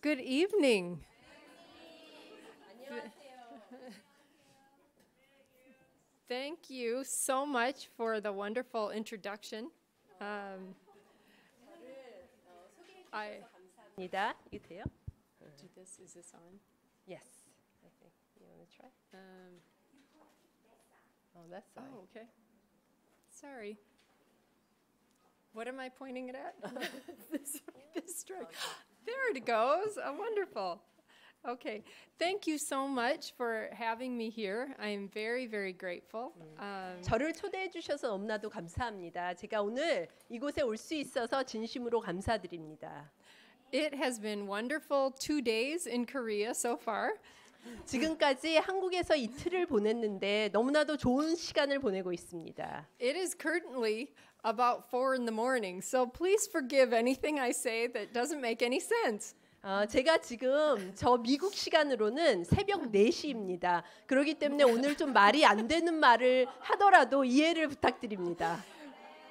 Good evening. Thank you so much for the wonderful introduction. 감사합니다. 이게 돼요? Is this on? Yes. I think you want to try? Oh, that's fine. Oh, okay. Sorry. What am I pointing it at? this strike. There it goes. Oh, wonderful. Okay. Thank you so much for having me here. I am very, very grateful. 저를 초대해 주셔서 너무나도 감사합니다. 제가 오늘 이곳에 올 수 있어서 진심으로 감사드립니다. It has been wonderful 2 days in Korea so far. 지금까지 한국에서 이틀을 보냈는데 너무나도 좋은 시간을 보내고 있습니다. It is currently about 4 in the morning, so please forgive anything I say that doesn't make any sense. 제가 지금 저 미국 시간으로는 새벽 4시입니다. 그렇기 때문에 오늘 좀 말이 안 되는 말을 하더라도 이해를 부탁드립니다.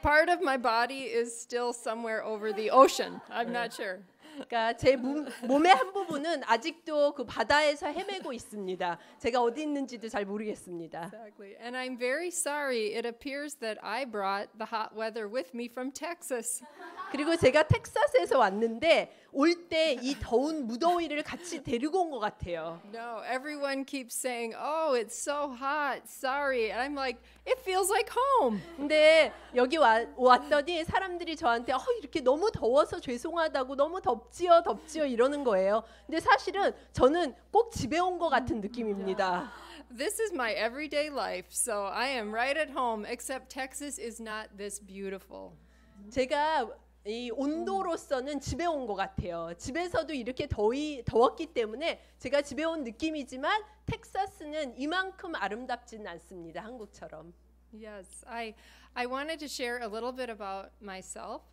Part of my body is still somewhere over the ocean. I'm not sure. 그러니까 제 몸의 한 부분은 아직도 그 바다에서 헤매고 있습니다. 제가 어디 있는지도 잘 모르겠습니다. Exactly. And I'm very sorry. It appears that I brought the hot weather with me from Texas. 그리고 제가 텍사스에서 왔는데 올 때 이 더운 무더위를 같이 데리고 온 것 같아요. No, everyone keeps saying, "Oh, it's so hot. Sorry." And I'm like, "It feels like home." 근데 여기 왔더니 사람들이 저한테 이렇게 너무 더워서 죄송하다고 너무 덥지요 이러는 거예요. 근데 사실은 저는 꼭 집에 온 것 같은 느낌입니다. This is my everyday life, so I am right at home, except Texas is not this beautiful. 제가 이 온도로서는 집에 온 것 같아요. 집에서도 이렇게 더웠기 때문에 제가 집에 온 느낌이지만 텍사스는 이만큼 아름답지는 않습니다. 한국처럼. Yes, I wanted to share a little bit about myself.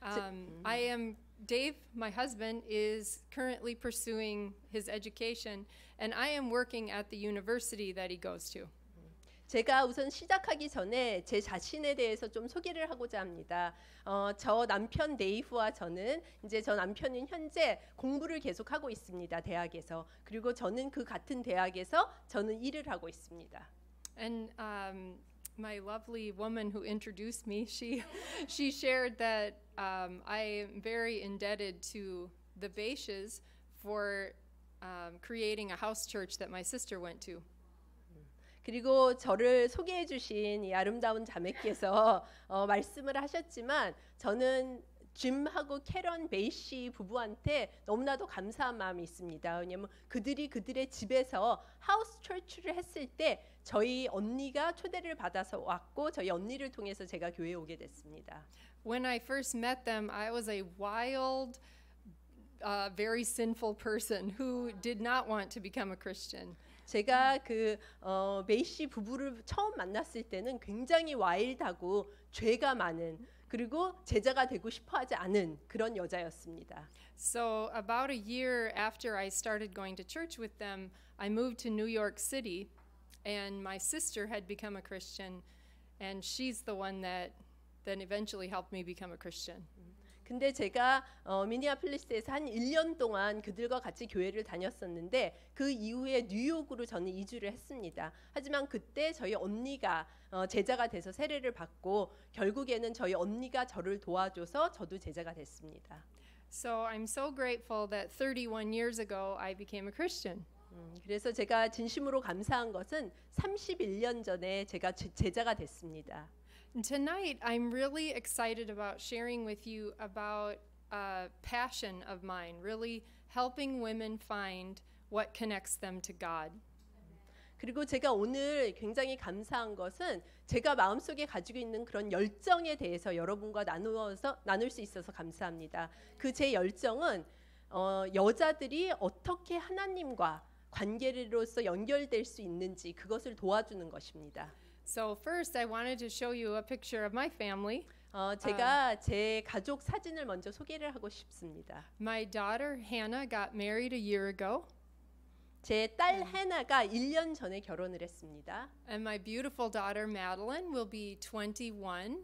I am Dave, my husband, is currently pursuing his education, and I am working at the university that he goes to. 제가 우선 시작하기 전에 제 자신에 대해서 좀 소개를 하고자 합니다. 저 남편 데이브와 저는 이제 저 남편은 현재 공부를 계속하고 있습니다. 대학에서. 그리고 저는 그 같은 대학에서 저는 일을 하고 있습니다. And my lovely woman who introduced me, she shared that I am very indebted to the Baishes for creating a house church that my sister went to. 그리고 저를 소개해 주신 이 아름다운 자매께서 말씀을 하셨지만 저는 짐하고 캐런 베이시 부부한테 너무나도 감사한 마음이 있습니다. 왜냐하면 그들의 집에서 하우스 철치를 했을 때 저희 언니가 초대를 받아서 왔고 저희 언니를 통해서 제가 교회에 오게 됐습니다. When I first met them, I was a wild, very sinful person who did not want to become a Christian. 제가 메이시 부부를 처음 만났을 때는 굉장히 와일드하고 죄가 많은 그리고 제자가 되고 싶어하지 않은 그런 여자였습니다. So about a year after I started going to church with them, I moved to New York City, and my sister had become a Christian, and she's the one that then eventually helped me become a Christian. 근데 제가 미니애폴리스에서 한 1년 동안 그들과 같이 교회를 다녔었는데 그 이후에 뉴욕으로 저는 이주를 했습니다. 하지만 그때 저희 언니가 제자가 돼서 세례를 받고 결국에는 저희 언니가 저를 도와줘서 저도 제자가 됐습니다. So I'm so grateful that 31 years ago I became a Christian. 그래서 제가 진심으로 감사한 것은 31년 전에 제가 제자가 됐습니다. Tonight, I'm really excited about sharing with you about a passion of mine, really helping women find what connects them to God. 그리고 제가 오늘 굉장히 감사한 것은 제가 마음속에 가지고 있는 그런 열정에 대해서 여러분과 나눌 수 있어서 감사합니다. 그 제 열정은 여자들이 어떻게 하나님과 관계로서 연결될 수 있는지 그것을 도와주는 것입니다. So first, I wanted to show you a picture of my family. 제가 제 가족 사진을 먼저 소개를 하고 싶습니다. My daughter Hannah got married a year ago. 제 딸 해나가 1년 전에 결혼을 했습니다. And my beautiful daughter Madeline will be 21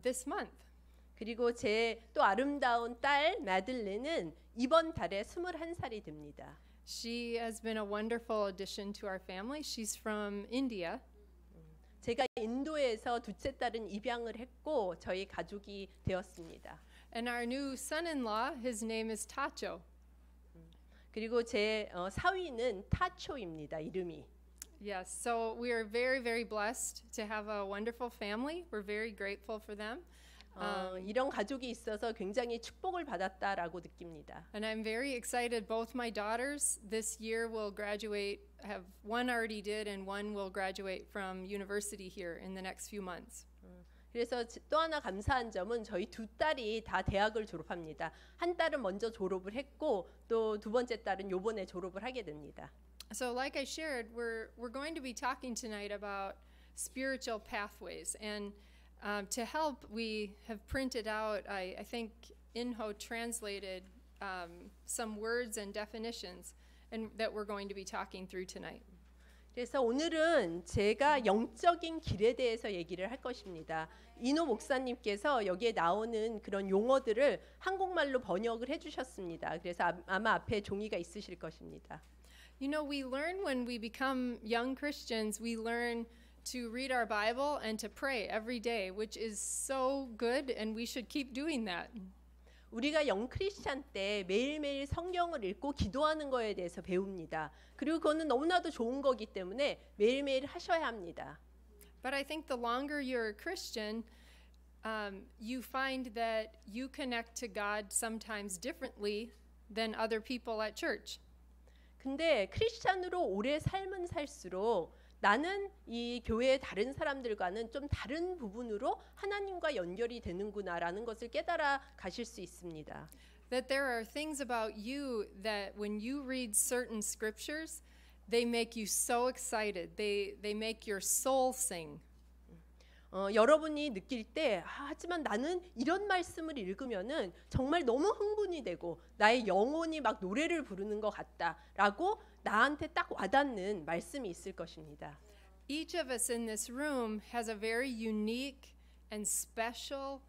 this month. 그리고 제 또 아름다운 딸 마들렌은 이번 달에 21살이 됩니다. She has been a wonderful addition to our family. She's from India. 제가 인도에서 둘째 딸은 입양을 했고 저희 가족이 되었습니다. And our new son-in-law, his name is Tacho. 그리고 제 사위는 타초입니다. 이름이. Yes, so we are very, very blessed to have a wonderful family. We're very grateful for them. 이런 가족이 있어서 굉장히 축복을 받았다라고 느낍니다. And I'm very excited. Both my daughters this year will graduate, have one already did, and one will graduate from university here in the next few months. 그래서 또 하나 감사한 점은 저희 두 딸이 다 대학을 졸업합니다. 한 딸은 먼저 졸업을 했고 또 두 번째 딸은 요번에 졸업을 하게 됩니다. So like I shared, we're going to be talking tonight about spiritual pathways. And to help, we have printed out, I think Inho translated some words and definitions and that we're going to be talking through tonight. 그래서 오늘은 제가 영적인 길에 대해서 얘기를 할 것입니다. 이노 목사님께서 여기에 나오는 그런 용어들을 한국말로 번역을 해주셨습니다. 그래서 아마 앞에 종이가 있으실 것입니다. You know, we learn when we become young Christians, we learn to read our Bible and to pray every day, which is so good, and we should keep doing that. 우리가 영 크리스찬 때 매일매일 성경을 읽고 기도하는 거에 대해서 배웁니다. 그리고 그거는 너무나도 좋은 거기 때문에 매일매일 하셔야 합니다. But I think the longer you're a Christian, you find that you connect to God sometimes differently than other people at church. 근데 크리스찬으로 오래 삶은 살수록 나는 이 교회의 다른 사람들과는 좀 다른 부분으로 하나님과 연결이 되는구나라는 것을 깨달아 가실 수 있습니다. That there are things about you that when you read certain scriptures, they make you so excited. They make your soul sing. 여러분이 느낄 때 하지만 나는 이런 말씀을 읽으면은 정말 너무 흥분이 되고 나의 영혼이 막 노래를 부르는 것 같다라고 나한테 딱 와닿는 말씀이 있을 것입니다. Each of us in this room has a very unique and special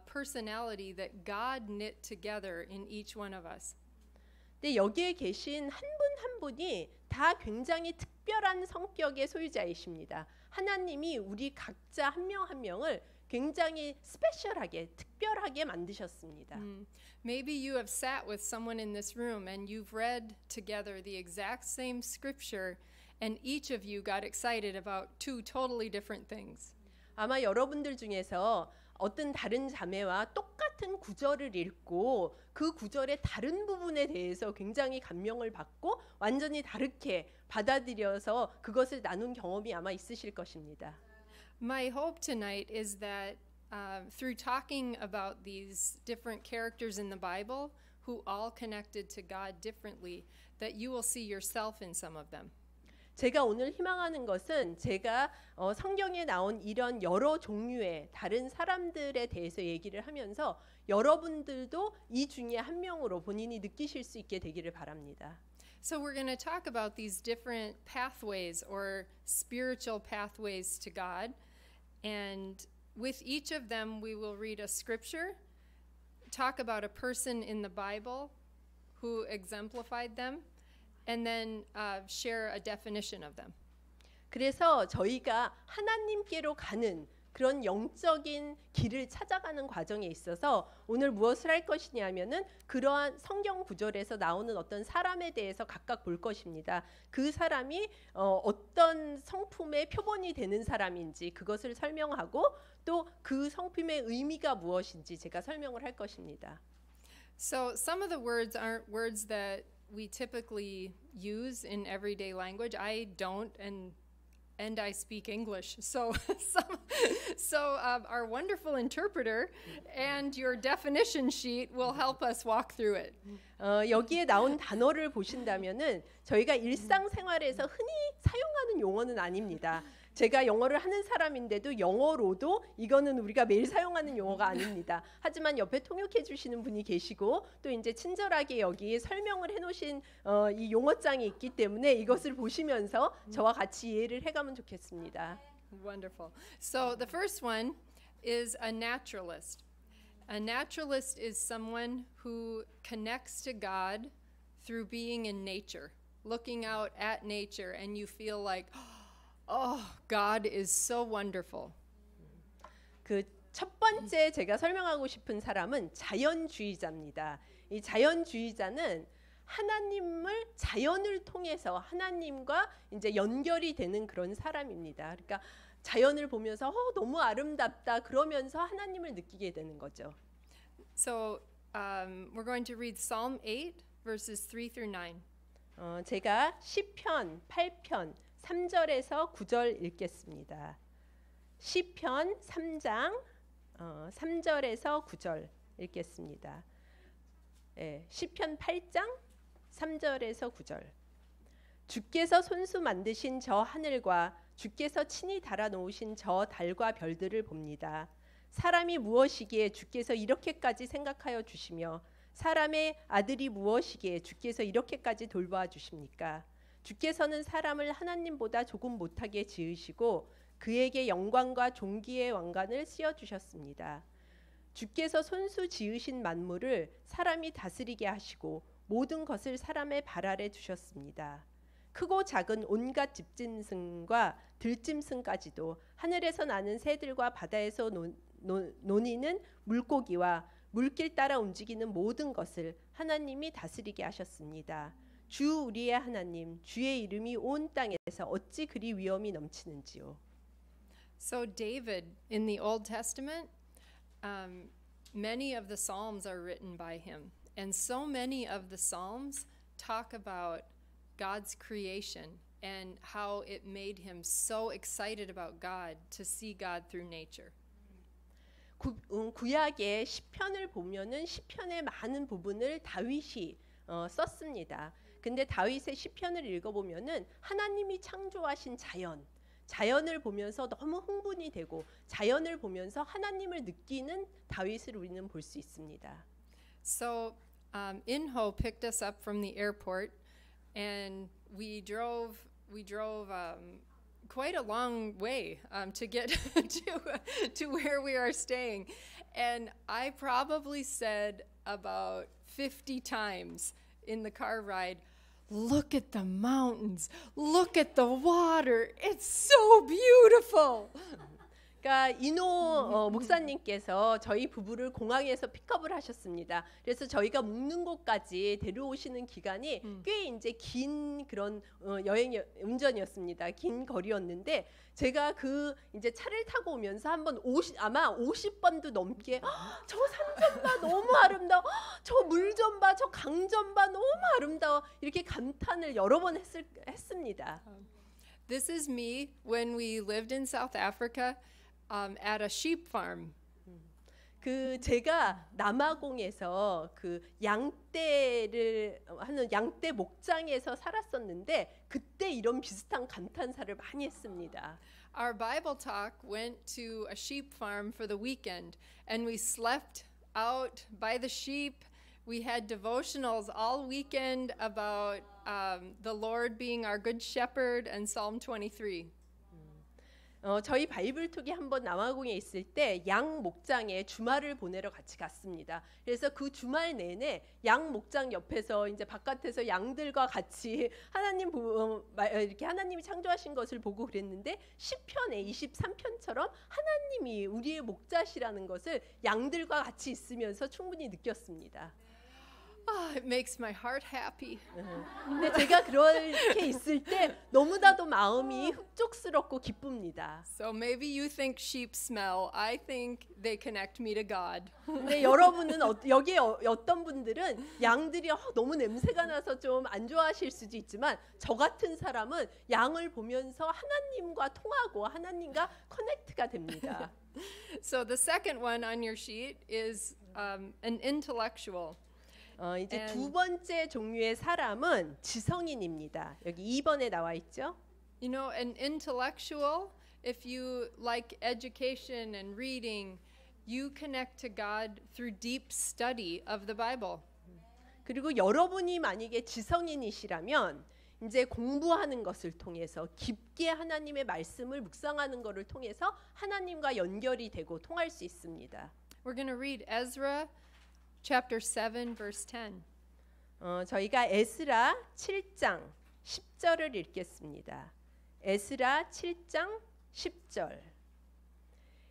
personality that God knit together in each one of us. 근데 여기에 계신 한 분 한 분이 다 굉장히 특별한 성격의 소유자이십니다. 하나님이 우리 각자 한 명 한 명을 굉장히 스페셜하게 특별하게 만드셨습니다. Maybe you have sat with someone in this room and you've read together the exact same scripture and each of you got excited about two totally different things. 아마 여러분들 중에서 어떤 다른 자매와 똑같은 구절을 읽고 그 구절의 다른 부분에 대해서 굉장히 감명을 받고 완전히 다르게 받아들여서 그것을 나눈 경험이 아마 있으실 것입니다. My hope tonight is that through talking about these different characters in the Bible who all connected to God differently, that you will see yourself in some of them. 제가 오늘 희망하는 것은 제가 성경에 나온 이런 여러 종류의 다른 사람들에 대해서 얘기를 하면서 여러분들도 이 중에 한 명으로 본인이 느끼실 수 있게 되기를 바랍니다. So we're going to talk about these different pathways or spiritual pathways to God. And with each of them, we will read a scripture, talk about a person in the Bible who exemplified them, and then share a definition of them. 그래서 저희가 하나님께로 가는 그런 영적인 길을 찾아가는 과정에 있어서 오늘 무엇을 할 것이냐면은 그러한 성경 구절에서 나오는 어떤 사람에 대해서 각각 볼 것입니다. 그 사람이 어떤 성품의 표본이 되는 사람인지 그것을 설명하고 또 그 성품의 의미가 무엇인지 제가 설명을 할 것입니다. So some of the words aren't words that we typically use in everyday language. I don't, and I speak English. So our wonderful interpreter and your definition sheet will help us walk through it. 여기에 나온 단어를 보신다면은 저희가 일상생활에서 흔히 사용하는 용어는 아닙니다. 제가 영어를 하는 사람인데도 영어로도 이거는 우리가 매일 사용하는 용어가 아닙니다. 하지만 옆에 통역해 주시는 분이 계시고 또 이제 친절하게 여기 설명을 해놓으신 이 용어장이 있기 때문에 이것을 보시면서 저와 같이 이해를 해가면 좋겠습니다. Wonderful. So the first one is a naturalist. A naturalist is someone who connects to God through being in nature, looking out at nature, and you feel like, oh, God is so wonderful. 그 첫 번째 제가 설명하고 싶은 사람은 자연주의자입니다. 이 자연주의자는 하나님을 자연을 통해서 하나님과 이제 연결이 되는 그런 사람입니다. 그러니까 자연을 보면서 너무 아름답다 그러면서 하나님을 느끼게 되는 거죠. So we're going to read Psalm 8, verses 3 through 9. 제가 시편 8편 3절에서 9절 읽겠습니다. 시편 3장 3절에서 9절 읽겠습니다. 예, 시편 8장 3절에서 9절. 주께서 손수 만드신 저 하늘과 주께서 친히 달아 놓으신 저 달과 별들을 봅니다. 사람이 무엇이기에 주께서 이렇게까지 생각하여 주시며 사람의 아들이 무엇이기에 주께서 이렇게까지 돌보아 주십니까? 주께서는 사람을 하나님보다 조금 못하게 지으시고 그에게 영광과 존귀의 왕관을 씌워 주셨습니다. 주께서 손수 지으신 만물을 사람이 다스리게 하시고 모든 것을 사람의 발 아래 두셨습니다. 크고 작은 온갖 집짐승과 들짐승까지도 하늘에서 나는 새들과 바다에서 노니는 물고기와 물길 따라 움직이는 모든 것을 하나님이 다스리게 하셨습니다. 주 우리의 하나님 주의 이름이 온 땅에서 어찌 그리 위엄이 넘치는지요. So David in the Old Testament, many of the Psalms are written by him. And so many of the Psalms talk about God's creation and how it made him so excited about God to see God through nature. 구약의 시편을 보면은 시편의 많은 부분을 다윗이 썼습니다. 근데 다윗의 시편을 읽어보면은 하나님이 창조하신 자연을 보면서 너무 흥분이 되고 자연을 보면서 하나님을 느끼는 다윗을 우리는 볼 수 있습니다. So Inho picked us up from the airport, and we drove quite a long way to get to where we are staying, and I probably said about 50 times in the car ride, "Look at the mountains, look at the water, it's so beautiful." 그러니까 이노 목사님께서 저희 부부를 공항에서 픽업을 하셨습니다. 그래서 저희가 묵는 곳까지 데려오시는 기간이 꽤 이제 긴 그런 운전이었습니다. 긴 거리였는데 제가 그 이제 차를 타고 오면서 한번 아마 50번도 넘게 저 산 좀 봐 너무 아름다워, 저 물 좀 봐, 저 강 좀 봐 너무 아름다워 이렇게 감탄을 여러 번 했습니다. This is me when we lived in South Africa. At a sheep farm. 그 제가 남아공에서 그 양떼를 하는 양떼 목장에서 살았었는데 그때 이런 비슷한 감탄사를 많이 했습니다. Our Bible talk went to a sheep farm for the weekend, and we slept out by the sheep. We had devotionals all weekend about the Lord being our good shepherd and Psalm 23. 저희 바이블톡이 한번 남아공에 있을 때 양 목장에 주말을 보내러 같이 갔습니다. 그래서 그 주말 내내 양 목장 옆에서 이제 바깥에서 양들과 같이 하나님 이렇게 하나님이 창조하신 것을 보고 그랬는데 시편의 23편처럼 하나님이 우리의 목자시라는 것을 양들과 같이 있으면서 충분히 느꼈습니다. It makes my heart happy. 근데 제가 그렇게 있을 때 너무나도 마음이 흡족스럽고 기쁩니다. So maybe you think sheep smell. I think they connect me to God. 근데 여러분은 여기에 어떤 분들은 양들이 너무 냄새가 나서 좀 안 좋아하실 수도 있지만 저 같은 사람은 양을 보면서 하나님과 통하고 하나님과 커넥트가 됩니다. So the second one on your sheet is an intellectual. 이제 두 번째 종류의 사람은 지성인입니다. 여기 2번에 나와 있죠. You know, an intellectual, if you like education and reading, you connect to God through deep study of the Bible. 그리고 여러분이 만약에 지성인이시라면 이제 공부하는 것을 통해서 깊게 하나님의 말씀을 묵상하는 것을 통해서 하나님과 연결이 되고 통할 수 있습니다. We're going to read Ezra chapter 7 verse 10. 저희가 에스라 7장 10절을 읽겠습니다. 에스라 7장 10절.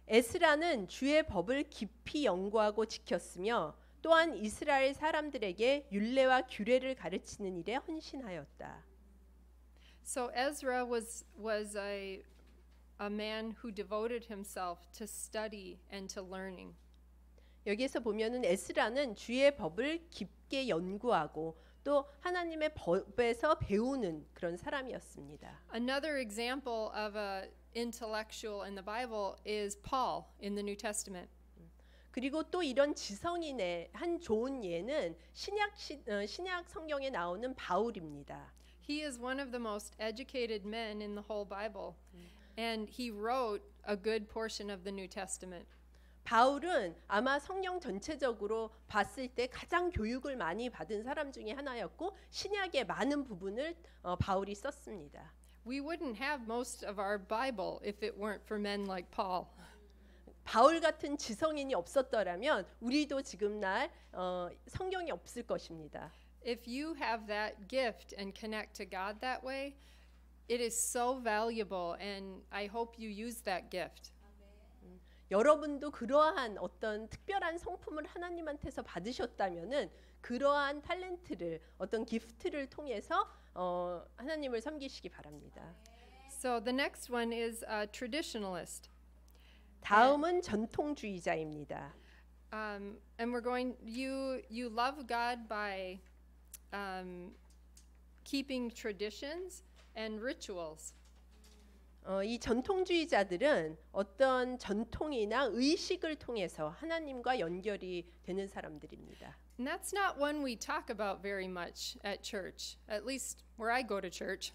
에스라는 주의 법을 깊이 연구하고 지켰으며 또한 이스라엘 사람들에게 율례와 규례를 가르치는 일에 헌신하였다. So Ezra was a man who devoted himself to study and to learning. 여기에서 보면은 에스라는 주의 법을 깊게 연구하고 또 하나님의 법에서 배우는 그런 사람이었습니다. Another example of a intellectual in the Bible is Paul in the New Testament. 그리고 또 이런 지성인의 한 좋은 예는 신약 성경에 나오는 바울입니다. He is one of the most educated men in the whole Bible, and he wrote a good portion of the New Testament. 바울은 아마 성경 전체적으로 봤을 때 가장 교육을 많이 받은 사람 중에 하나였고 신약의 많은 부분을 바울이 썼습니다. We wouldn't have most of our Bible if it weren't for men like Paul. 바울 같은 지성인이 없었더라면 우리도 지금날 성경이 없을 것입니다. If you have that gift and connect to God that way, it is so valuable, and I hope you use that gift. 여러분도 그러한 어떤 특별한 성품을 하나님한테서 받으셨다면은 그러한 탤런트를 어떤 기프트를 통해서 하나님을 섬기시기 바랍니다. So the next one is a traditionalist. 다음은 전통주의자입니다. And we're going. You love God by keeping traditions and rituals. 이 전통주의자들은 어떤 전통이나 의식을 통해서 하나님과 연결이 되는 사람들입니다. And that's not one we talk about very much at church, at least where I go to church.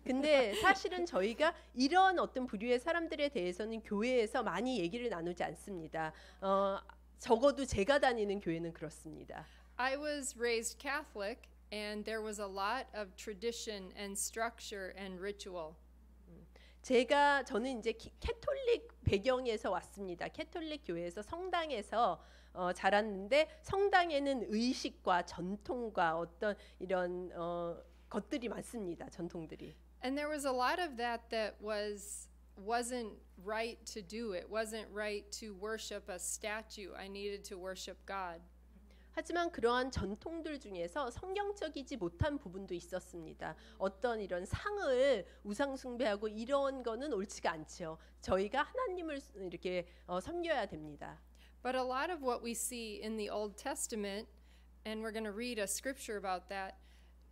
근데 사실은 저희가 이런 어떤 부류의 사람들에 대해서는 교회에서 많이 얘기를 나누지 않습니다. 적어도 제가 다니는 교회는 그렇습니다. I was raised Catholic, and there was a lot of tradition and structure and ritual. 저는 이제 캐톨릭 배경에서 왔습니다. 캐톨릭 교회에서 성당에서 자랐는데 성당에는 의식과 전통과 어떤 이런 것들이 많습니다. 전통들이. And there was a lot of that wasn't right to do. It wasn't right to worship a statue. I needed to worship God. 하지만 그러한 전통들 중에서 성경적이지 못한 부분도 있었습니다. 어떤 이런 상을 우상 숭배하고 이런 거는 옳지가 않죠. 저희가 하나님을 이렇게 섬겨야 됩니다. But a lot of what we see in the Old Testament, and we're going to read a scripture about that,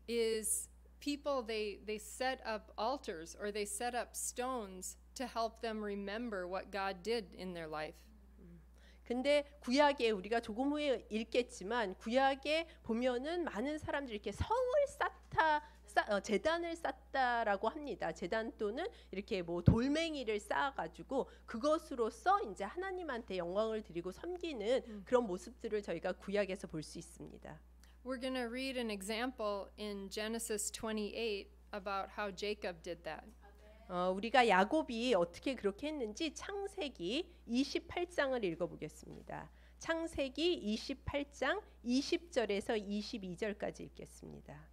is people they set up altars or they set up stones to help them remember what God did in their life. 근데 구약에 우리가 조금 후에 읽겠지만 구약에 보면은 많은 사람들이 이렇게 성을 제단을 쌓다라고 합니다. 제단 또는 이렇게 뭐 돌멩이를 쌓아가지고 그것으로써 이제 하나님한테 영광을 드리고 섬기는 그런 모습들을 저희가 구약에서 볼 수 있습니다. We're going to read an example in Genesis 28 about how Jacob did that. 우리가 야곱이 어떻게 그렇게 했는지 창세기 28장을 읽어보겠습니다. 창세기 28장 20절에서 22절까지 읽겠습니다.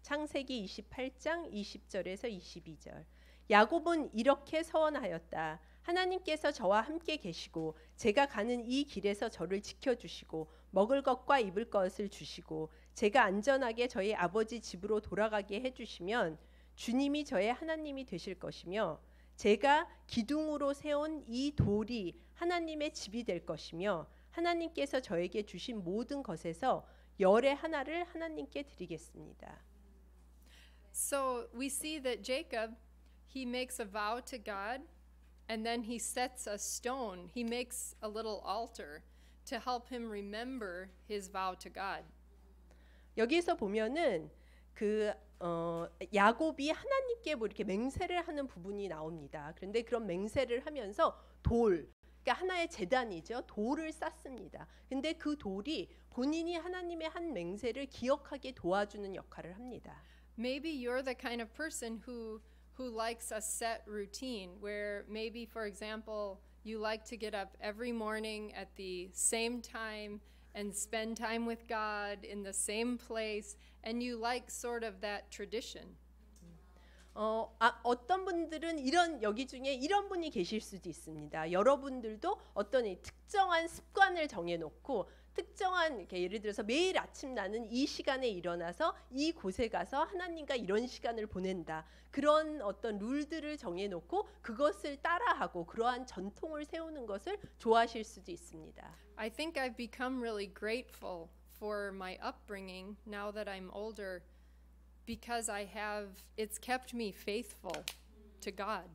창세기 28장 20절에서 22절. 야곱은 이렇게 서원하였다. 하나님께서 저와 함께 계시고 제가 가는 이 길에서 저를 지켜주시고 먹을 것과 입을 것을 주시고 제가 안전하게 저희 아버지 집으로 돌아가게 해주시면 주님이 저의 하나님이 되실 것이며 제가 기둥으로 세운 이 돌이 하나님의 집이 될 것이며 하나님께서 저에게 주신 모든 것에서 열의 하나를 하나님께 드리겠습니다. So we see that Jacob, he makes a vow to God, and then he sets a stone. He makes a little altar to help him remember his vow to God. 여기서 보면은 야곱이 하나님께 뭐 이렇게 맹세를 하는 부분이 나옵니다. 그런데 그런 맹세를 하면서 그러니까 하나의 제단이죠. 돌을 쌓습니다. 근데 그 돌이 본인이 하나님의 한 맹세를 기억하게 도와주는 역할을 합니다. Maybe you're the kind of person who likes a set routine where maybe, for example, you like to get up every morning at the same time and spend time with God in the same place, and you like sort of that tradition. 어떤 분들은 여기 중에 이런 분이 계실 수도 있습니다. 여러분들도 어떤 특정한 습관을 정해놓고 특정한 이렇게 예를 들어서 매일 아침 나는 이 시간에 일어나서 이 곳에 가서 하나님과 이런 시간을 보낸다. 그런 어떤 룰들을 정해놓고 그것을 따라하고 그러한 전통을 세우는 것을 좋아하실 수도 있습니다. I think I've become really grateful for my upbringing now that I'm older because it's kept me faithful to God.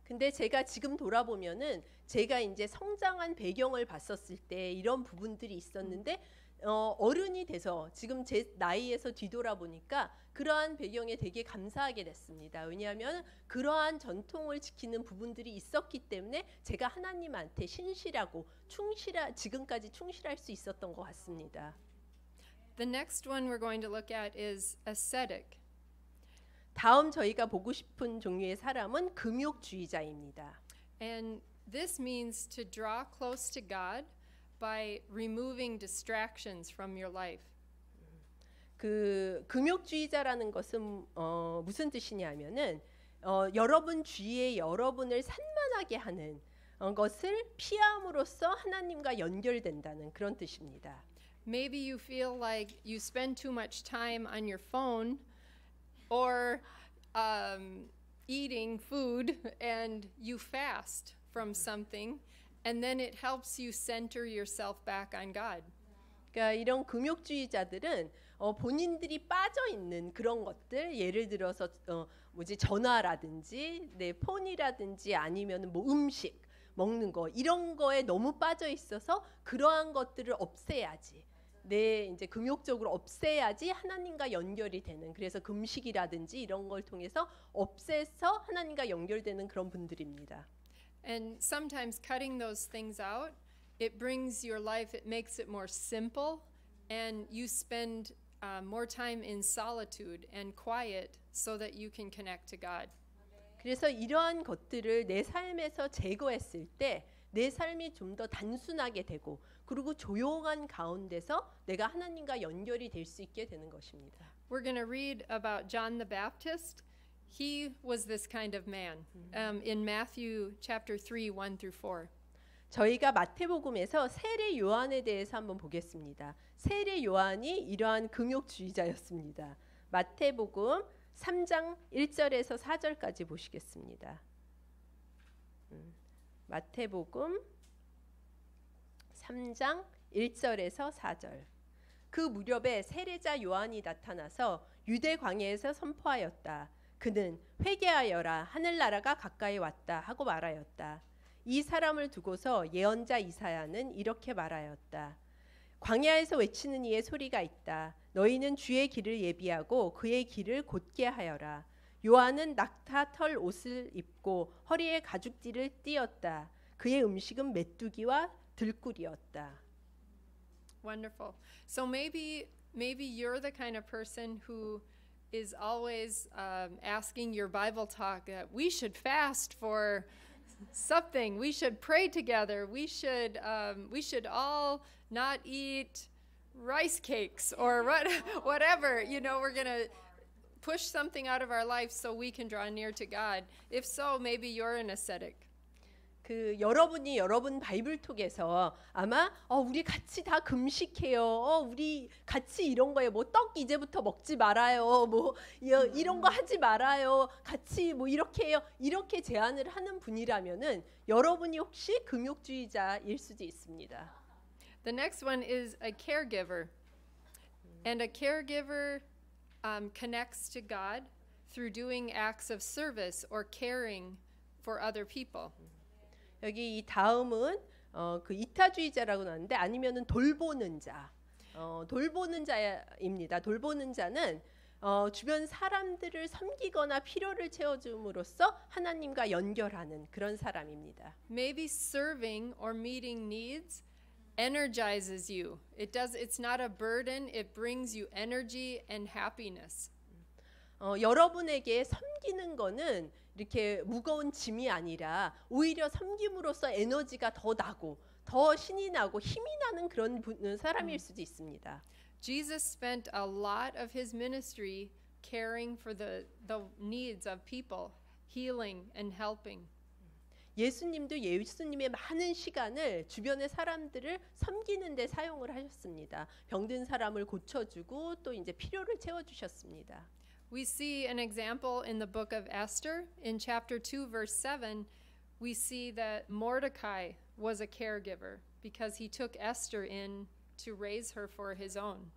근데 제가 지금 돌아보면은 제가 이제 성장한 배경을 봤었을 때 이런 부분들이 있었는데 어른이 돼서 지금 제 나이에서 뒤돌아보니까 그러한 배경에 되게 감사하게 됐습니다. 왜냐하면 그러한 전통을 지키는 부분들이 있었기 때문에 제가 하나님한테 신실하고 지금까지 충실할 수 있었던 것 같습니다. The next one we're going to look at is ascetic. 다음 저희가 보고 싶은 종류의 사람은 금욕주의자입니다. And this means to draw close to God by removing distractions from your life. 그 금욕주의자라는 것은 무슨 뜻이냐면은 여러분 주위에 여러분을 산만하게 하는 것을 피함으로써 하나님과 연결된다는 그런 뜻입니다. Maybe you feel like you spend too much time on your phone or eating food and you fast from something and then it helps you center yourself back on God. 그러니까 이런 금욕주의자들은 본인들이 빠져 있는 그런 것들 예를 들어서 전화라든지 폰이라든지 아니면 뭐 음식 먹는 거 이런 거에 너무 빠져 있어서 그러한 것들을 없애야지. 이제 금욕적으로 없애야지 하나님과 연결이 되는 그래서 금식이라든지 이런 걸 통해서 없애서 하나님과 연결되는 그런 분들입니다. And sometimes cutting those things out, it brings your life, it makes it more simple and you spend more time in solitude and quiet so that you can connect to God. 그래서 이러한 것들을 내 삶에서 제거했을 때 내 삶이 좀 더 단순하게 되고 그리고 조용한 가운데서 내가 하나님과 연결이 될 수 있게 되는 것입니다. We're going to read about John the Baptist. He was this kind of man in Matthew chapter 3, 1 through 4. 저희가 마태복음에서 세례 요한에 대해서 한번 보겠습니다. 세례 요한이 이러한 금욕주의자였습니다. 마태복음 3장 1절에서 4절까지 보시겠습니다. 마태복음 3장 1절에서 4절. 그 무렵에 세례자 요한이 나타나서 유대 광야에서 선포하였다. 그는 회개하여라 하늘나라가 가까이 왔다 하고 말하였다. 이 사람을 두고서 예언자 이사야는 이렇게 말하였다. 광야에서 외치는 이의 소리가 있다. 너희는 주의 길을 예비하고 그의 길을 곧게 하여라. 요한은 낙타 털 옷을 입고 허리에 가죽띠를 띠었다. 그의 음식은 메뚜기와 들꿀이었다. Wonderful. So maybe you're the kind of person who is always asking your Bible talk that we should fast for something. We should pray together. We should all not eat rice cakes or whatever. You know, we're going to push something out of our life so we can draw near to God. If so, maybe you're an ascetic. 그 여러분이 여러분 바이블톡에서 아마 우리 같이 다 금식해요. 우리 같이 이런 거에 뭐 떡 이제부터 먹지 말아요. 뭐 이런 거 하지 말아요. 같이 뭐 이렇게 해요. 이렇게 제안을 하는 분이라면은 여러분이 혹시 금욕주의자일 수도 있습니다. The next one is a caregiver. And a caregiver connects to God through doing acts of service or caring for other people. 여기 이 다음은 그 이타주의자라고 나왔는데 아니면은 돌보는 자, 돌보는 자입니다. 돌보는 자는 주변 사람들을 섬기거나 필요를 채워줌으로써 하나님과 연결하는 그런 사람입니다. Maybe serving or meeting needs energizes you. It's not a burden. It brings you energy and happiness. 여러분에게 섬기는 거는 이렇게 무거운 짐이 아니라 오히려 섬김으로써 에너지가 더 나고 더 신이 나고 힘이 나는 그런 사람일 수도 있습니다. Jesus spent a lot of his ministry caring for the needs of people, healing and helping. 예수님도 예수님의 많은 시간을 주변의 사람들을 섬기는 데 사용을 하셨습니다. 병든 사람을 고쳐주고 또 이제 필요를 채워주셨습니다. We see an example in the book of Esther. In chapter 2, verse 7, we see that Mordecai was a caregiver because he took Esther in to raise her for his own.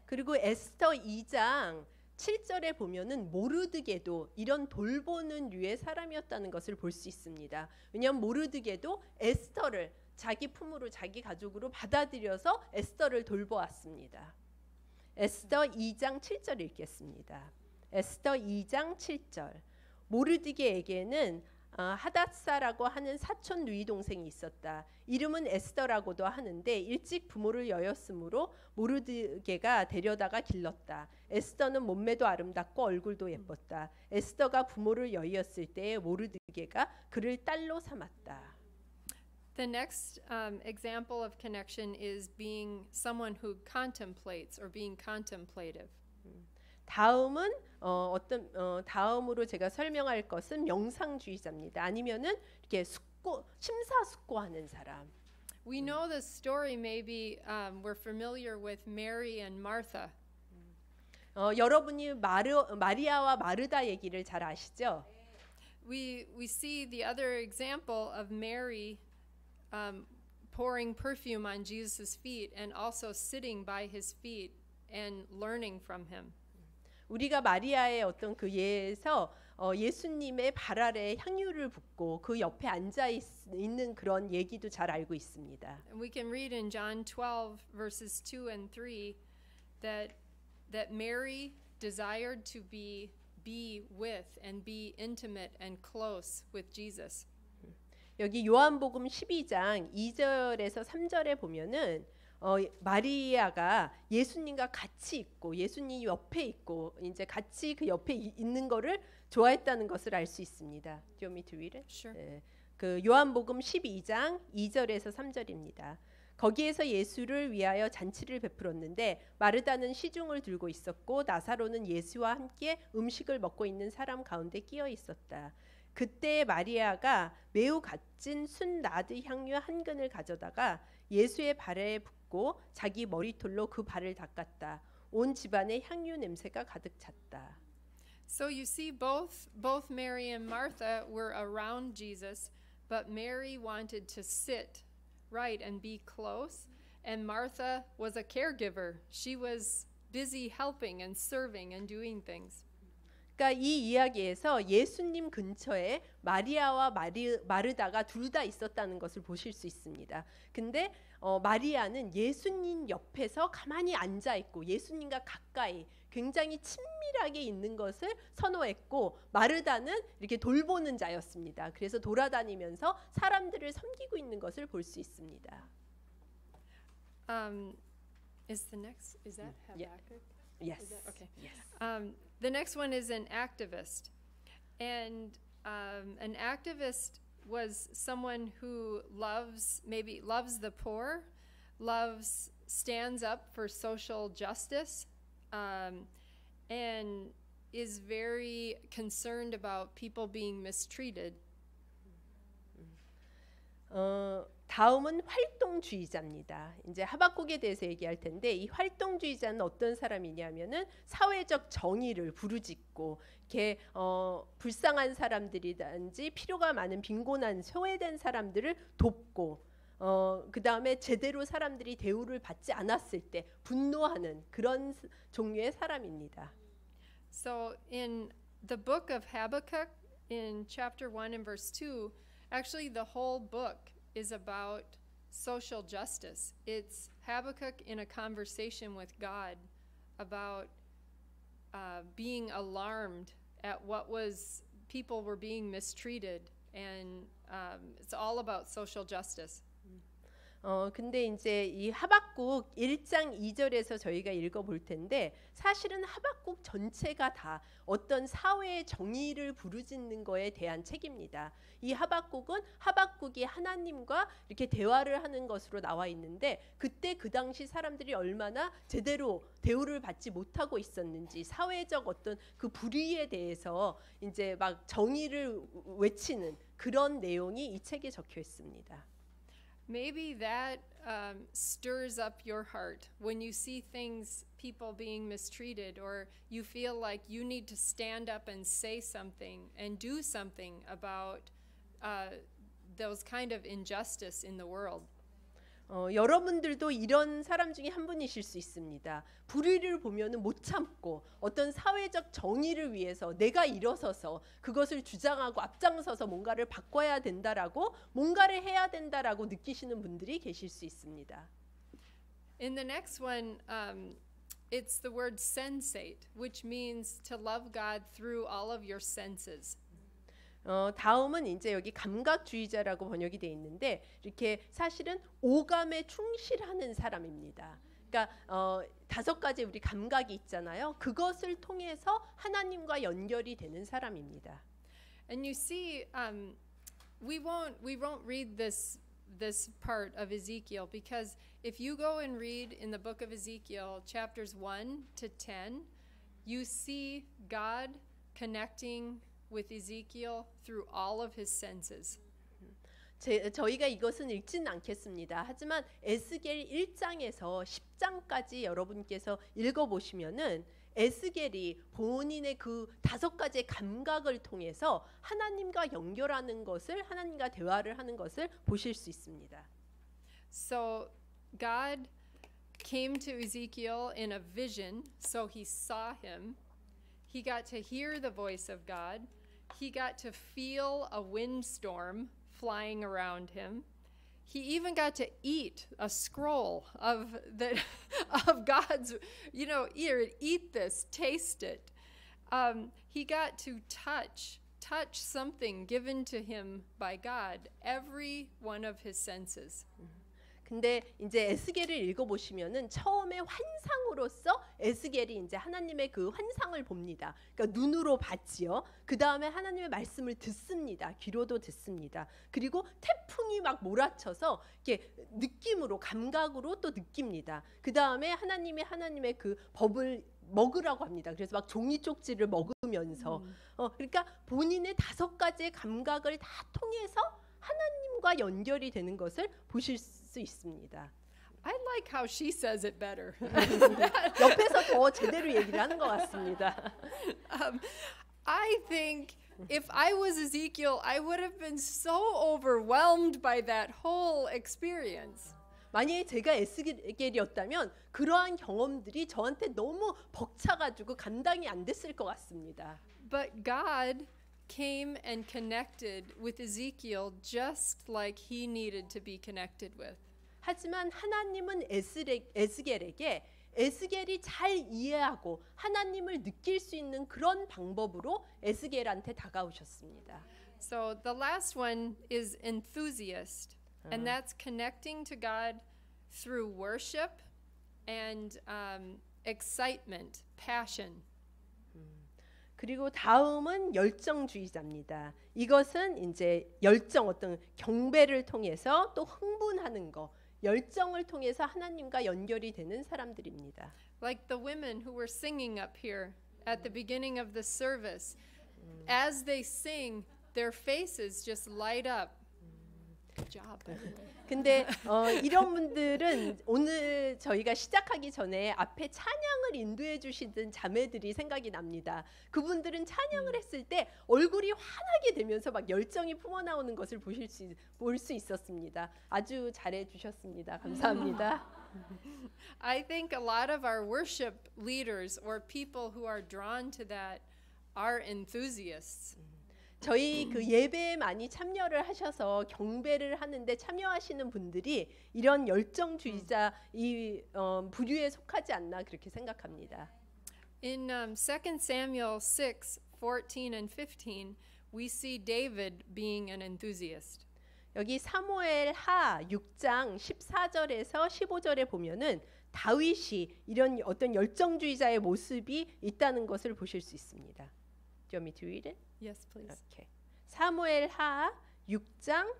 그리고 에스더 2장 7절에 보면은 모르드게도 이런 돌보는 류의 사람이었다는 것을 볼 수 있습니다. 왜냐하면 모르드게도 에스더를 자기 품으로 자기 가족으로 받아들여서 에스더를 돌보았습니다. 에스더 2장 7절 읽겠습니다. 에스더 2장 7절. 모르드게에게는 하닷사라고 하는 사촌 누이 동생이 있었다. 이름은 에스더라고도 하는데 일찍 부모를 여였으므로 모르드게가 데려다가 길렀다. 에스더는 몸매도 아름답고 얼굴도 예뻤다. 에스더가 부모를 여의었을 때에 모르드게가 그를 딸로 삼았다. The next example of connection is being someone who contemplates or being contemplative. 다음은 다음으로 제가 설명할 것은 명상주의자입니다. 아니면은 이렇게 심사숙고하는 사람. We know the story. Maybe we're familiar with Mary and Martha. 여러분이 마리아와 마르다 얘기를 잘 아시죠? We see the other example of Mary pouring perfume on Jesus' feet and also sitting by his feet and learning from him. 우리가 마리아의 어떤 그 예에서 예수님의 발 아래 향유를 붓고 그 옆에 앉아 있는 그런 얘기도 잘 알고 있습니다. And we can read in John 12 verses 2 and 3 that Mary desired to be with and be intimate and close with Jesus. 여기 요한복음 12장 2절에서 3절에 보면은 마리아가 예수님과 같이 있고 예수님 옆에 있고 이제 같이 그 옆에 있는 거를 좋아했다는 것을 알 수 있습니다. Do you want me to read it? Sure. 네. 그 요한복음 12장 2절에서 3절입니다. 거기에서 예수를 위하여 잔치를 베풀었는데 마르다는 시중을 들고 있었고 나사로는 예수와 함께 음식을 먹고 있는 사람 가운데 끼어 있었다. 그때 마리아가 매우 값진 순나드 향유 한 근을 가져다가 예수의 발에 붓고 자기 머리털로 그 발을 닦았다. 온 집안에 향유 냄새가 가득 찼다. So you see both Mary and Martha were around Jesus, but Mary wanted to sit right and be close, and Martha was a caregiver. She was busy helping and serving and doing things. 그러니까 이 이야기에서 예수님 근처에 마리아와 마르다가 둘 다 있었다는 것을 보실 수 있습니다. 근데 마리아는 예수님 옆에서 가만히 앉아 있고 예수님과 가까이 굉장히 친밀하게 있는 것을 선호했고 마르다는 이렇게 돌보는 자였습니다. 그래서 돌아다니면서 사람들을 섬기고 있는 것을 볼 수 있습니다. Is that Habakkuk? Yes. Is that, okay. Yes. The next one is an activist. And an activist was someone who loves the poor, stands up for social justice, and is very concerned about people being mistreated. 다음은 활동주의자입니다. 이제 하박국에 대해서 얘기할 텐데 이 활동주의자는 어떤 사람이냐면은 사회적 정의를 부르짖고 이렇게 불쌍한 사람들이든지 필요가 많은 빈곤한 소외된 사람들을 돕고 그 다음에 제대로 사람들이 대우를 받지 않았을 때 분노하는 그런 종류의 사람입니다. So in the book of Habakkuk, in chapter 1 and verse 2, actually the whole book is about social justice. It's Habakkuk in a conversation with God about being alarmed at people were being mistreated, and it's all about social justice. 근데 이제 이 하박국 1장 2절에서 저희가 읽어볼 텐데 사실은 하박국 전체가 다 어떤 사회의 정의를 부르짖는 거에 대한 책입니다. 이 하박국은 하박국이 하나님과 이렇게 대화를 하는 것으로 나와 있는데 그때 그 당시 사람들이 얼마나 제대로 대우를 받지 못하고 있었는지 사회적 어떤 그 불의에 대해서 이제 막 정의를 외치는 그런 내용이 이 책에 적혀 있습니다. Maybe that stirs up your heart when you see things, people being mistreated, or you feel like you need to stand up and say something and do something about those kind of injustice in the world. 여러분들도 이런 사람 중에 한 분이실 수 있습니다. 불의를 보면은 못 참고 어떤 사회적 정의를 위해서 내가 일어서서 그것을 주장하고 앞장서서 뭔가를 바꿔야 된다라고 뭔가를 해야 된다라고 느끼시는 분들이 계실 수 있습니다. In the next one, it's the word sensate, which means to love God through all of your senses. 다음은 이제 여기 감각주의자라고 번역이 돼 있는데 이렇게 사실은 오감에 충실하는 사람입니다. 그러니까 5가지 우리 감각이 있잖아요. 그것을 통해서 하나님과 연결이 되는 사람입니다. And you see, we won't read this part of Ezekiel because if you go and read in the book of Ezekiel chapters 1 to 10, you see God connecting with Ezekiel through all of his senses. 저희가 이것은 읽지는 않겠습니다. 하지만 에스겔 1장에서 10장까지 여러분께서 읽어보시면은 에스겔이 본인의 그 5가지의 감각을 통해서 하나님과 연결하는 것을 하나님과 대화를 하는 것을 보실 수 있습니다. So God came to Ezekiel in a vision, so he saw him. He got to hear the voice of God. He got to feel a windstorm flying around him. He even got to eat a scroll of God's, ear, eat this, taste it. He got to touch something given to him by God, every one of his senses. 근데 이제 에스겔을 읽어보시면은 처음에 환상으로서 에스겔이 이제 하나님의 그 환상을 봅니다. 그러니까 눈으로 봤지요. 그 다음에 하나님의 말씀을 듣습니다. 귀로도 듣습니다. 그리고 태풍이 막 몰아쳐서 이렇게 느낌으로 감각으로 또 느낍니다. 그 다음에 하나님의 그 법을 먹으라고 합니다. 그래서 막 종이 쪽지를 먹으면서 그러니까 본인의 5가지의 감각을 다 통해서 하나님과 연결이 되는 것을 보실 수 있습니다. I like how she says it better. 옆에서 더 제대로 얘기를 하는 것 같습니다. I think if I was Ezekiel, I would have been so overwhelmed by that whole experience. 만약에 제가 에스겔이었다면 그러한 경험들이 저한테 너무 벅차가지고 감당이 안 됐을 것 같습니다. But God came and connected with Ezekiel just like he needed to be connected with. 하지만 하나님은 에스겔에게 에스겔이 잘 이해하고 하나님을 느낄 수 있는 그런 방법으로 에스겔한테 다가오셨습니다. So the last one is enthusiast, and that's connecting to God through worship and excitement, passion. 그리고 다음은 열정주의자입니다. 이것은 이제 열정 어떤 경배를 통해서 또 흥분하는 거, 열정을 통해서 하나님과 연결이 되는 사람들입니다. Like the women who were singing up here at the beginning of the service. As they sing, their faces just light up. Good job, by the way. 근데 이런 분들은 오늘 저희가 시작하기 전에 앞에 찬양을 인도해 주시던 자매들이 생각이 납니다. 그분들은 찬양을 했을 때 얼굴이 환하게 되면서 막 열정이 품어나오는 것을 볼 수 있었습니다. 아주 잘해 주셨습니다. 감사합니다. I think a lot of our worship leaders or people who are drawn to that are enthusiasts. 저희 그 예배에 많이 참여를 하셔서 경배를 하는데 참여하시는 분들이 이런 열정주의자 이 부류에 속하지 않나 그렇게 생각합니다. In 2 Samuel 6:14 and 15, we see David being an enthusiast. 여기 사무엘 하 6장 14절에서 15절에 보면은 다윗이 이런 어떤 열정주의자의 모습이 있다는 것을 보실 수 있습니다. Do you want me to read it? Yes, please. Okay. 사무엘 하 6장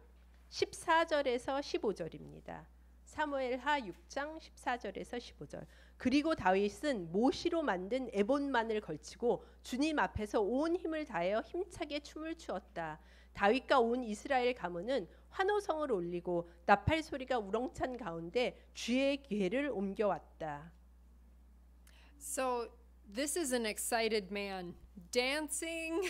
14절에서 15절입니다. 사무엘 하 6장 14절에서 15절. 그리고 다윗은 모시로 만든 에봇만을 걸치고 주님 앞에서 온 힘을 다하여 힘차게 춤을 추었다. 다윗과 온 이스라엘 가문은 환호성을 올리고 나팔 소리가 우렁찬 가운데 주의 궤를 옮겨왔다. So this is an excited man dancing,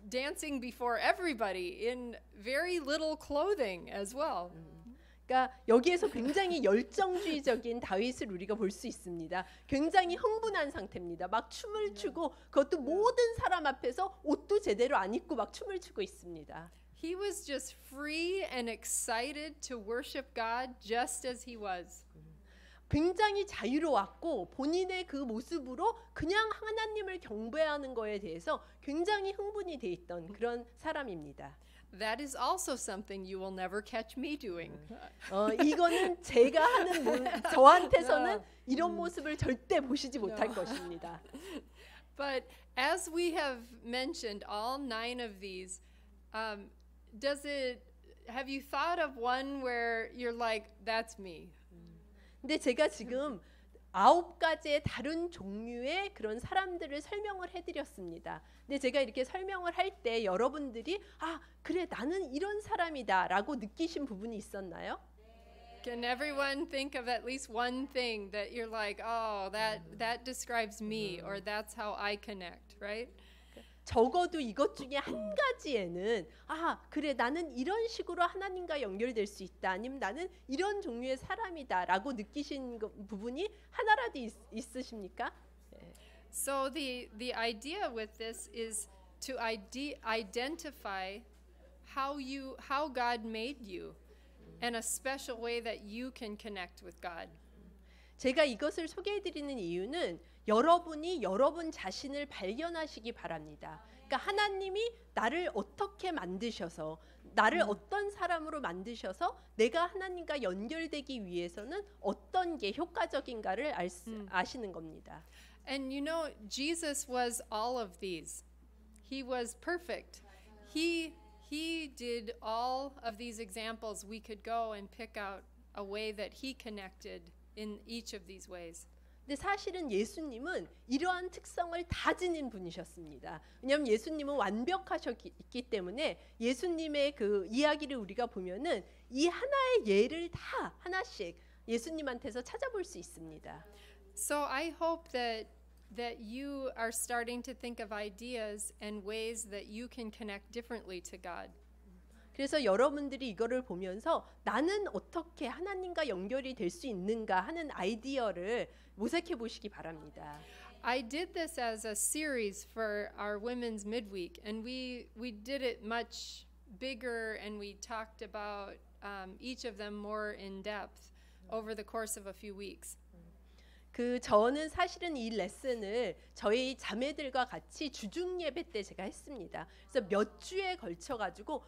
dancing before everybody in very little clothing as well. 그러니까 여기에서 굉장히 열정주의적인 다윗을 우리가 볼 수 있습니다. 굉장히 흥분한 상태입니다. 막 춤을 추고 그것도 모든 사람 앞에서 옷도 제대로 안 입고 막 춤을 추고 있습니다. He was just free and excited to worship God just as he was. 굉장히 자유로웠고 본인의 그 모습으로 그냥 하나님을 경배하는 거에 대해서 굉장히 흥분이 돼 있던 그런 사람입니다. That is also something you will never catch me doing. 이거는 제가 하는 저한테서는 이런 모습을 절대 보시지 못할 것입니다. But as we have mentioned all 9 of these, have you thought of one where you're like, that's me? 근데 제가 지금 9가지의 다른 종류의 그런 사람들을 설명을 해드렸습니다. 근데 제가 이렇게 설명을 할 때 여러분들이 아 그래 나는 이런 사람이다라고 느끼신 부분이 있었나요? Can everyone think of at least one thing that you're like, oh, that describes me, or that's how I connect, right? 적어도 이것 중에 한 가지에는 아 그래 나는 이런 식으로 하나님과 연결될 수 있다 아니면 나는 이런 종류의 사람이다라고 느끼신 부분이 하나라도 있으십니까? So the idea with this is to identify how God made you and a special way that you can connect with God. 제가 이것을 소개해드리는 이유는 여러분이 여러분 자신을 발견하시기 바랍니다. 그러니까 하나님이 나를 어떻게 만드셔서 나를 어떤 사람으로 만드셔서 내가 하나님과 연결되기 위해서는 어떤 게 효과적인가를 아시는 겁니다. And you know, Jesus was all of these. He was perfect. He did all of these examples. We could go and pick out a way that he connected in each of these ways. 근데 사실은 예수님은 이러한 특성을 다 지닌 분이셨습니다. 왜냐하면 예수님은 완벽하셨기 때문에 예수님의 그 이야기를 우리가 보면은 이 하나의 예를 다 하나씩 예수님한테서 찾아볼 수 있습니다. So I hope that you are starting to think of ideas and ways that you can connect differently to God. 그래서 여러분들이 이거를 보면서 나는 어떻게 하나님과 연결이 될 수 있는가 하는 아이디어를 모색해 보시기 바랍니다. I did this as a series for our women's midweek, and we did it much bigger, and we talked about each of them more in depth over the course of a few weeks. 저는 사실은 이 레슨을 저희 자매들과 같이 주중 예배 때 제가 했습니다. 그래서 몇 주에 걸쳐 가지고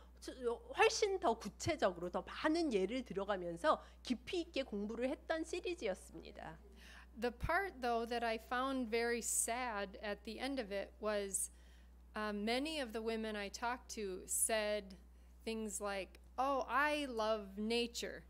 훨씬 더 구체적으로 더 많은 예를 들어가면서 깊이 있게 공부를 했던 시리즈였습니다. The part, though, that I found very sad at the end of it was many of the women I talked to said things like, oh, I love nature.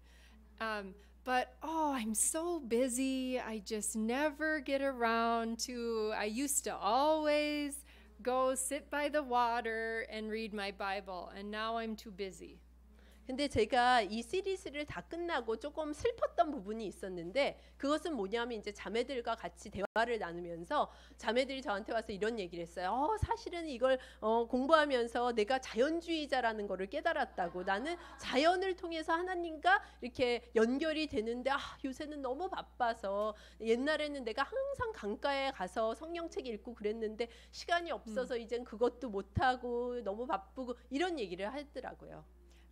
But, oh, I'm so busy. I just never get around to, I used to always go sit by the water and read my Bible, and now I'm too busy. 근데 제가 이 시리즈를 다 끝나고 조금 슬펐던 부분이 있었는데 그것은 뭐냐면 이제 자매들과 같이 대화를 나누면서 자매들이 저한테 와서 이런 얘기를 했어요. 사실은 이걸 공부하면서 내가 자연주의자라는 거를 깨달았다고. 나는 자연을 통해서 하나님과 이렇게 연결이 되는데 요새는 너무 바빠서 옛날에는 내가 항상 강가에 가서 성경책 읽고 그랬는데 시간이 없어서 이젠 그것도 못하고 너무 바쁘고 이런 얘기를 하더라고요.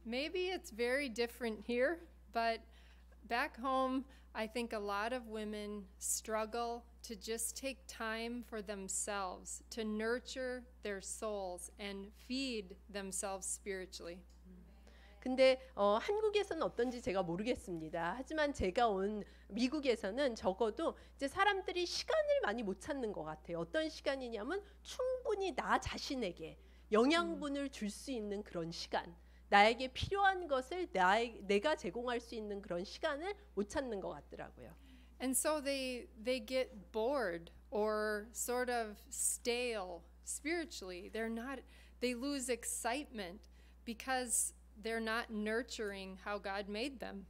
Maybe it's very different here, but back home, I think a lot of women struggle to just take time for themselves, to nurture their souls and feed themselves spiritually. 근데 한국에서는 어떤지 제가 모르겠습니다. 하지만 제가 온 미국에서는 적어도 이제 사람들이 시간을 많이 못 찾는 것 같아요. 어떤 시간이냐면 충분히 나 자신에게 영양분을 줄 수 있는 그런 시간, 나에게 필요한 것을 내가 제공할 수 있는 그런 시간을 못 찾는 것 같더라고요. And so they get bored or sort of stale spiritually. They lose excitement because they're not nurturing how God made them.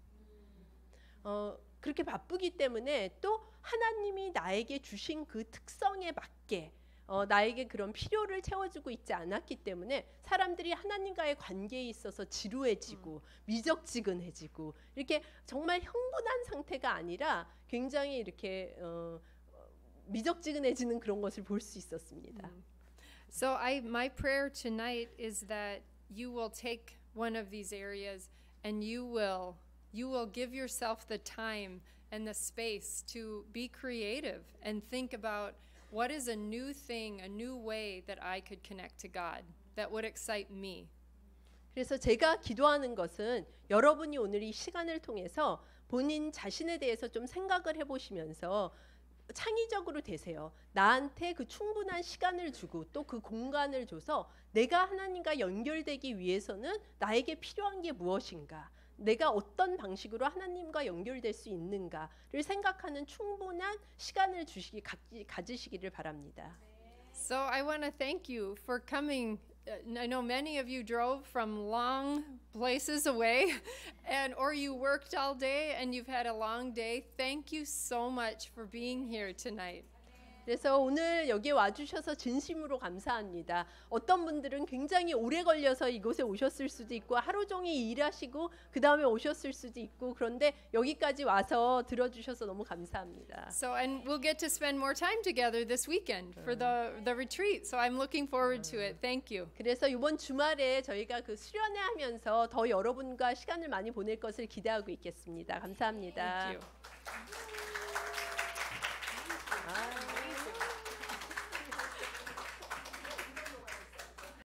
그렇게 바쁘기 때문에 또 하나님이 나에게 주신 그 특성에 맞게 나에게 그런 필요를 채워주고 있지 않았기 때문에 사람들이 하나님과의 관계에 있어서 지루해지고 미적지근해지고 이렇게 정말 흥분한 상태가 아니라 굉장히 이렇게 미적지근해지는 그런 것을 볼 수 있었습니다. So my prayer tonight is that you will take one of these areas and you will give yourself the time and the space to be creative and think about what is a new thing, a new way that I could connect to God that would excite me. 그래서 제가 기도하는 것은 여러분이 오늘 이 시간을 통해서 본인 자신에 대해서 좀 생각을 해보시면서 창의적으로 되세요. 나한테 그 충분한 시간을 주고 또 그 공간을 줘서 내가 하나님과 연결되기 위해서는 나에게 필요한 게 무엇인가, 내가 어떤 방식으로 하나님과 연결될 수 있는가를 생각하는 충분한 시간을 가지시기를 바랍니다. So I want to thank you for coming. I know many of you drove from long places away or you worked all day and you've had a long day. Thank you so much for being here tonight. 그래서 오늘 여기 와주셔서 진심으로 감사합니다. 어떤 분들은 굉장히 오래 걸려서 이곳에 오셨을 수도 있고 하루 종일 일하시고 그 다음에 오셨을 수도 있고 그런데 여기까지 와서 들어주셔서 너무 감사합니다. So and we'll get to spend more time together this weekend for the retreat. So I'm looking forward to it. Thank you. 그래서 이번 주말에 저희가 그 수련회 하면서 더 여러분과 시간을 많이 보낼 것을 기대하고 있겠습니다. 감사합니다. Thank you.